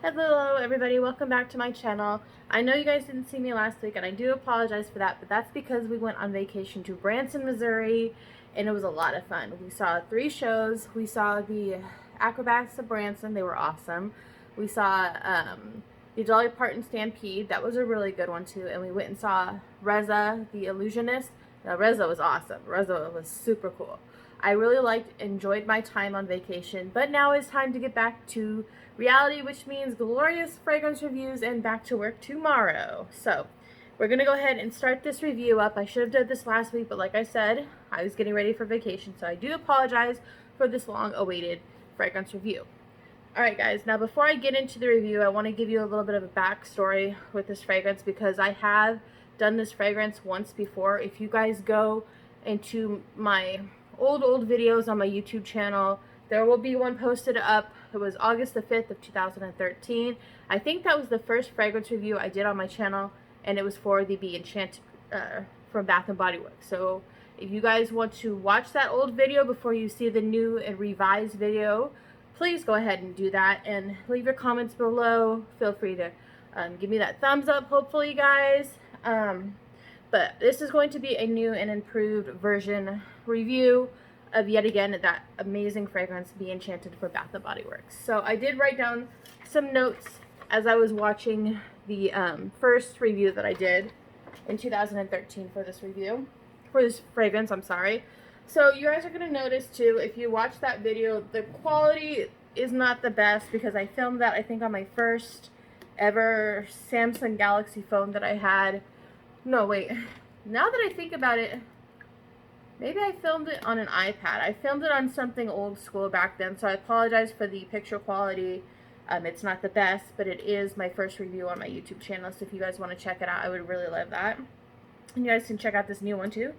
Hello everybody, welcome back to my channel. I know you guys didn't see me last week and I do apologize for that, but that's because we went on vacation to Branson, Missouri, and it was a lot of fun. We saw 3 shows. We saw the Acrobats of Branson, they were awesome. We saw the Dolly Parton Stampede, that was a really good one too, and we went and saw Reza the Illusionist. Now Reza was awesome. Reza was super cool. I really enjoyed my time on vacation, but now it's time to get back to reality, which means glorious fragrance reviews and back to work tomorrow. So we're going to go ahead and start this review up. I should have done this last week, but like I said, I was getting ready for vacation, so I do apologize for this long-awaited fragrance review. Alright guys, now before I get into the review, I want to give you a little bit of a backstory with this fragrance because I have done this fragrance once before. If you guys go into my old videos on my YouTube channel, there will be one posted up. It was August the 5th of 2013. I think that was the first fragrance review I did on my channel, and it was for the Be Enchanted from Bath & Body Works. So if you guys want to watch that old video before you see the new and revised video, please go ahead and do that and leave your comments below. Feel free to give me that thumbs up, hopefully, guys. But this is going to be a new and improved version review of yet again that amazing fragrance, Be Enchanted for Bath & Body Works. So I did write down some notes as I was watching the first review that I did in 2013 for this review, for this fragrance, I'm sorry. So you guys are going to notice too, if you watch that video, the quality is not the best because I filmed that I think on my first ever Samsung Galaxy phone that I had. No, wait. Now that I think about it, maybe I filmed it on an iPad. I filmed it on something old school back then, so I apologize for the picture quality. It's not the best, but it is my first review on my YouTube channel, so if you guys want to check it out, I would really love that. And you guys can check out this new one too.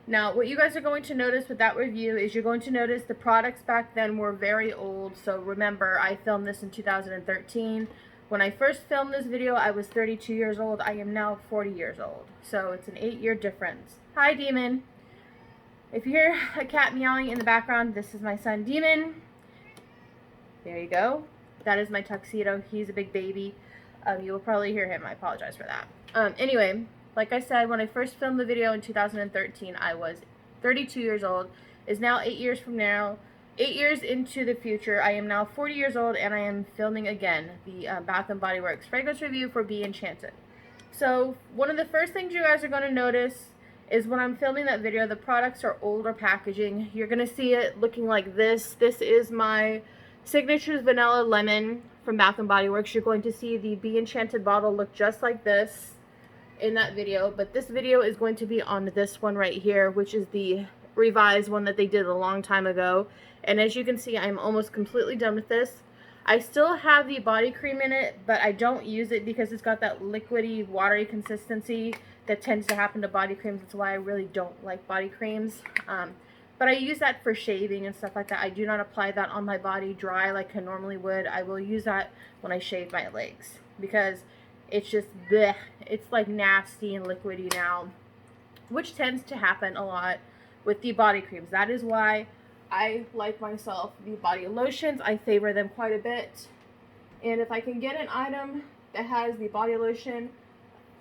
Now, what you guys are going to notice with that review is you're going to notice the products back then were very old. So remember, I filmed this in 2013. When I first filmed this video, I was 32 years old. I am now 40 years old. So it's an 8-year difference. Hi, Demon. If you hear a cat meowing in the background, this is my son, Demon. There you go. That is my tuxedo. He's a big baby. You will probably hear him. I apologize for that. Anyway, like I said, when I first filmed the video in 2013, I was 32 years old. It's now 8 years from now. 8 years into the future, I am now 40 years old, and I am filming again the Bath & Body Works fragrance review for Be Enchanted. So one of the first things you guys are going to notice is when I'm filming that video, the products are older packaging. You're going to see it looking like this. This is my Signatures Vanilla Lemon from Bath & Body Works. You're going to see the Be Enchanted bottle look just like this in that video, but this video is going to be on this one right here, which is the revised one that they did a long time ago. And as you can see, I'm almost completely done with this. I still have the body cream in it, but I don't use it because it's got that liquidy, watery consistency that tends to happen to body creams. That's why I really don't like body creams. But I use that for shaving and stuff like that. I do not apply that on my body dry like I normally would. I will use that when I shave my legs because it's just bleh. It's like nasty and liquidy now, which tends to happen a lot with the body creams. That is why I like myself the body lotions. I favor them quite a bit. And if I can get an item that has the body lotion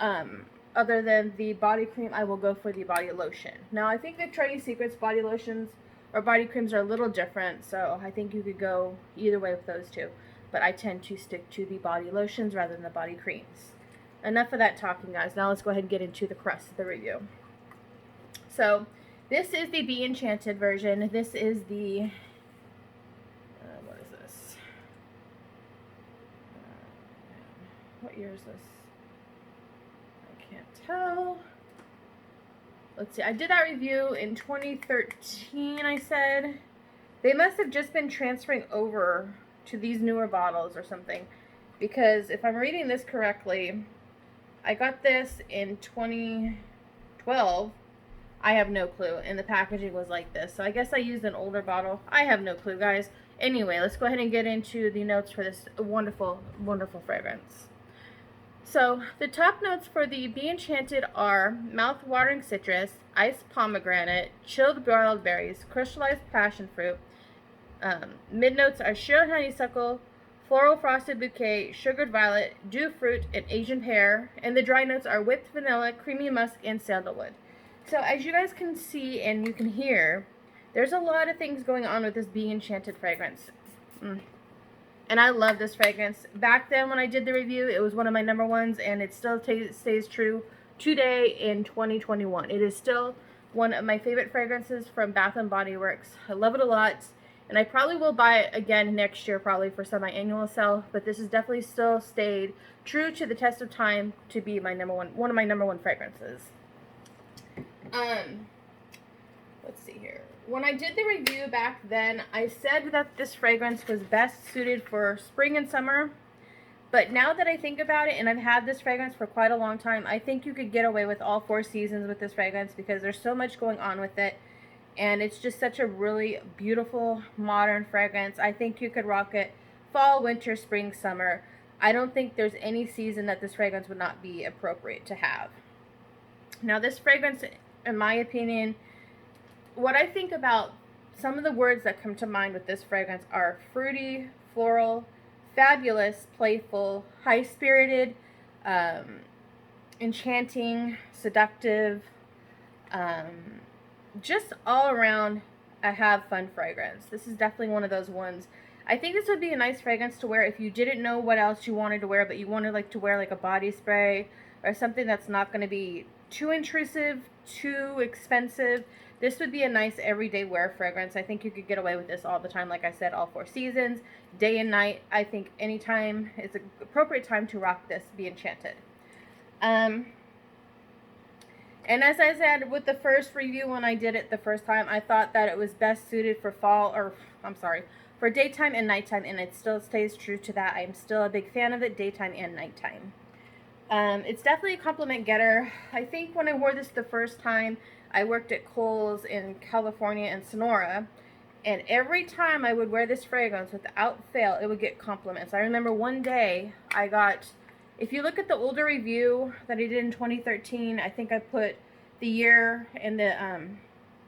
other than the body cream, I will go for the body lotion. Now, I think Victoria's Secret's body lotions or body creams are a little different, so I think you could go either way with those two. But I tend to stick to the body lotions rather than the body creams. Enough of that talking, guys. Now let's go ahead and get into the crust of the review. So, this is the Be Enchanted version. This is the, what is this? What year is this? I can't tell. Let's see. I did that review in 2013, I said. They must have just been transferring over to these newer bottles or something. Because if I'm reading this correctly, I got this in 2012. I have no clue, and the packaging was like this. So I guess I used an older bottle. I have no clue, guys. Anyway, let's go ahead and get into the notes for this wonderful, wonderful fragrance. So the top notes for the Be Enchanted are mouth-watering citrus, iced pomegranate, chilled broiled berries, crystallized passion fruit. Mid notes are sheer honeysuckle, floral frosted bouquet, sugared violet, dew fruit, and Asian pear. And the dry notes are whipped vanilla, creamy musk, and sandalwood. So as you guys can see and you can hear, there's a lot of things going on with this Be Enchanted fragrance. And I love this fragrance. Back then when I did the review, it was one of my number ones, and it still stays true today in 2021. It is still one of my favorite fragrances from Bath & Body Works. I love it a lot. And I probably will buy it again next year, probably for semi-annual sale. But this has definitely still stayed true to the test of time to be my one of my number one fragrances. Let's see here. When I did the review back then, I said that this fragrance was best suited for spring and summer. But now that I think about it, and I've had this fragrance for quite a long time, I think you could get away with all 4 seasons with this fragrance because there's so much going on with it. And it's just such a really beautiful, modern fragrance. I think you could rock it fall, winter, spring, summer. I don't think there's any season that this fragrance would not be appropriate to have. Now, this fragrance, in my opinion, what I think about some of the words that come to mind with this fragrance are fruity, floral, fabulous, playful, high-spirited, enchanting, seductive, just all around a have fun fragrance. This is definitely one of those ones. I think this would be a nice fragrance to wear if you didn't know what else you wanted to wear, but you wanted like to wear like a body spray or something that's not going to be too intrusive, too expensive. This would be a nice everyday wear fragrance. I think you could get away with this all the time. Like I said, all 4 seasons, day and night. I think anytime is an appropriate time to rock this Be Enchanted. And as I said with the first review when I did it the first time, I thought that it was best suited for for daytime and nighttime, and it still stays true to that. I'm still a big fan of it, daytime and nighttime. It's definitely a compliment getter. I think when I wore this the first time, I worked at Kohl's in California and Sonora, and every time I would wear this fragrance, without fail, it would get compliments. I remember one day I got, if you look at the older review that I did in 2013, I think I put the year and the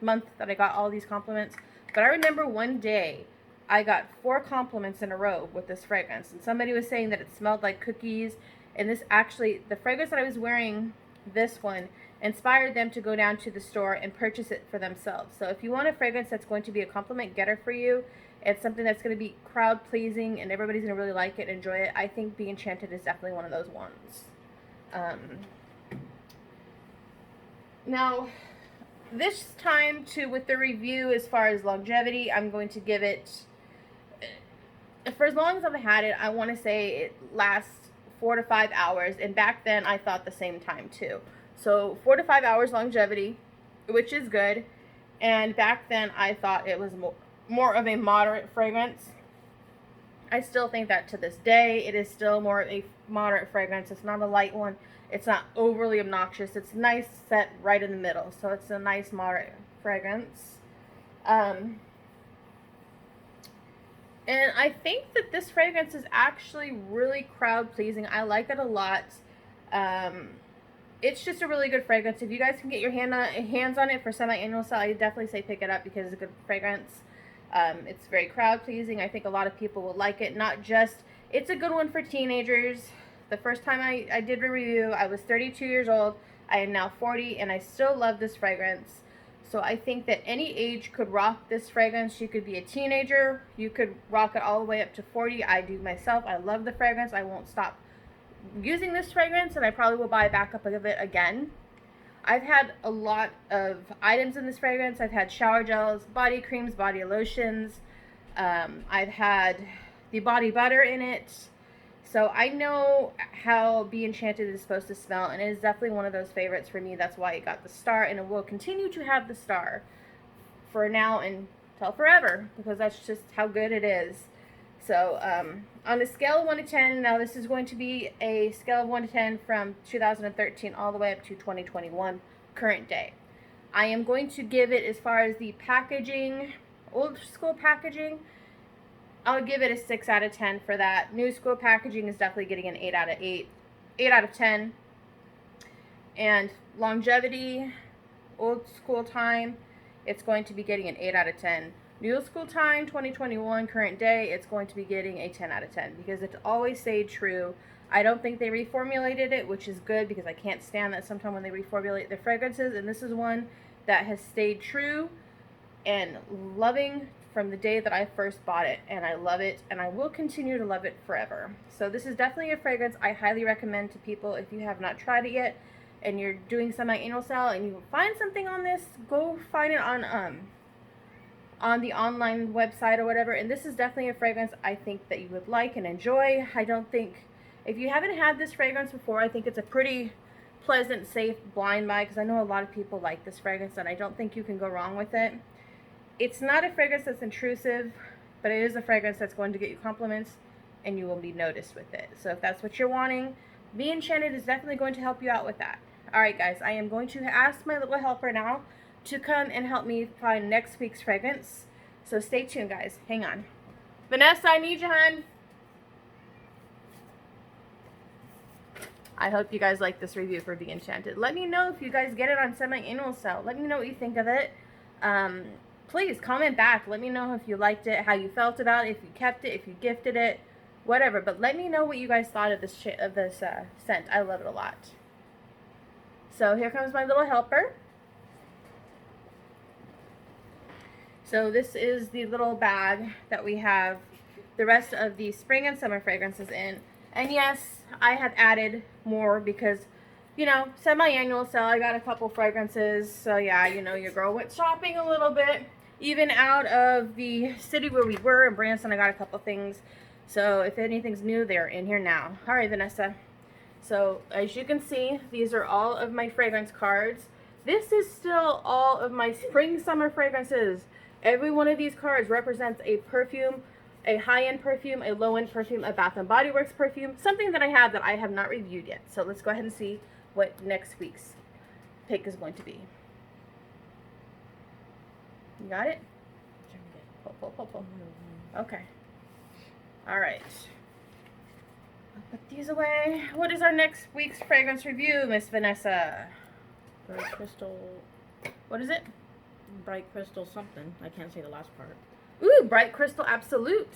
month that I got all these compliments. But I remember one day I got 4 compliments in a row with this fragrance. And somebody was saying that it smelled like cookies. And this actually, the fragrance that I was wearing, this one, inspired them to go down to the store and purchase it for themselves. So if you want a fragrance that's going to be a compliment getter for you, it's something that's going to be crowd pleasing and everybody's going to really like it and enjoy it, I think Be Enchanted is definitely one of those ones. Now, this time with the review as far as longevity, I'm going to give it, for as long as I've had it, I want to say it lasts 4 to 5 hours. And back then I thought the same time too. So 4 to 5 hours longevity, which is good. And back then I thought it was more of a moderate fragrance. I still think that to this day it is still more of a moderate fragrance. It's not a light one. It's not overly obnoxious. It's nice, set right in the middle. So it's a nice moderate fragrance. And I think that this fragrance is actually really crowd pleasing. I like it a lot. It's just a really good fragrance. If you guys can get your hands on it for semi-annual sale, I definitely say pick it up because it's a good fragrance. It's very crowd pleasing. I think a lot of people will like it. Not just, it's a good one for teenagers. The first time I did a review, I was 32 years old. I am now 40 and I still love this fragrance. So I think that any age could rock this fragrance. You could be a teenager. You could rock it all the way up to 40. I do myself. I love the fragrance. I won't stop using this fragrance, and I probably will buy a backup of it again. I've had a lot of items in this fragrance. I've had shower gels, body creams, body lotions. I've had the body butter in it. So I know how Be Enchanted is supposed to smell, and it is definitely one of those favorites for me. That's why it got the star, and it will continue to have the star for now until forever, because that's just how good it is. So on a scale of 1 to 10, now this is going to be a scale of 1 to 10 from 2013 all the way up to 2021, current day. I am going to give it, as far as the packaging, old school packaging, I'll give it a 6 out of 10 for that. New school packaging is definitely getting an 8 out of 8, 8 out of 10. And longevity, old school time, it's going to be getting an 8 out of 10. New school time, 2021, current day, it's going to be getting a 10 out of 10 because it's always stayed true. I don't think they reformulated it, which is good because I can't stand that sometimes when they reformulate their fragrances. And this is one that has stayed true and loving from the day that I first bought it. And I love it, and I will continue to love it forever. So this is definitely a fragrance I highly recommend to people if you have not tried it yet and you're doing semi-annual sale and you find something on this, go find it on the online website or whatever. And this is definitely a fragrance I think that you would like and enjoy. I don't think, if you haven't had this fragrance before, I think it's a pretty pleasant, safe blind buy because I know a lot of people like this fragrance and I don't think you can go wrong with it. It's not a fragrance that's intrusive, but it is a fragrance that's going to get you compliments and you will be noticed with it. So if that's what you're wanting, Be Enchanted is definitely going to help you out with that. Alright guys, I am going to ask my little helper now to come and help me find next week's fragrance. So stay tuned, guys. Hang on. Vanessa, I need you, hon. I hope you guys like this review for Be Enchanted. Let me know if you guys get it on semi-annual sale. Let me know what you think of it. Please comment back. Let me know if you liked it, how you felt about it, if you kept it, if you gifted it, whatever. But let me know what you guys thought of this scent. I love it a lot. So here comes my little helper. So this is the little bag that we have the rest of the spring and summer fragrances in. And yes, I have added more because, you know, semi-annual sale, I got a couple fragrances. So yeah, you know, your girl went shopping a little bit. Even out of the city where we were in Branson, I got a couple things. So if anything's new, they're in here now. All right, Vanessa. So as you can see, these are all of my fragrance cards. This is still all of my spring summer fragrances. Every one of these cards represents a perfume, a high-end perfume, a low-end perfume, a Bath & Body Works perfume, something that I have not reviewed yet. So let's go ahead and see what next week's pick is going to be. You got it? Pull. Okay. All right. I'll put these away. What is our next week's fragrance review, Miss Vanessa? Bright crystal. What is it? Bright crystal something. I can't say the last part. Ooh, Bright Crystal Absolute.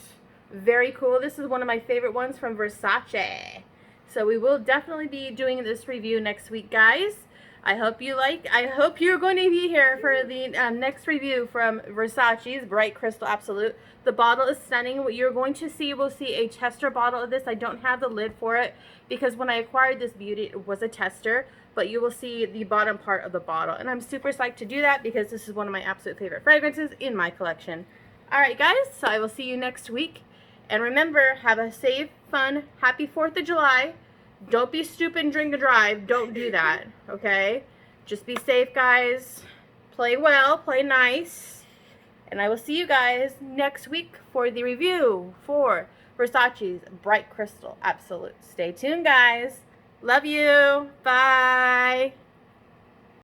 Very cool. This is one of my favorite ones from Versace. So we will definitely be doing this review next week, guys. I hope you're going to be here for the next review from Versace's Bright Crystal Absolute. The bottle is stunning. What you're going to see, we'll see a tester bottle of this. I don't have the lid for it because when I acquired this beauty, it was a tester. But you will see the bottom part of the bottle. And I'm super psyched to do that because this is one of my absolute favorite fragrances in my collection. Alright guys, so I will see you next week. And remember, have a safe, fun, happy 4th of July. Don't be stupid and drink and drive. Don't do that, okay? Just be safe, guys. Play well, play nice. And I will see you guys next week for the review for Versace's Bright Crystal Absolute. Stay tuned, guys. Love you. Bye.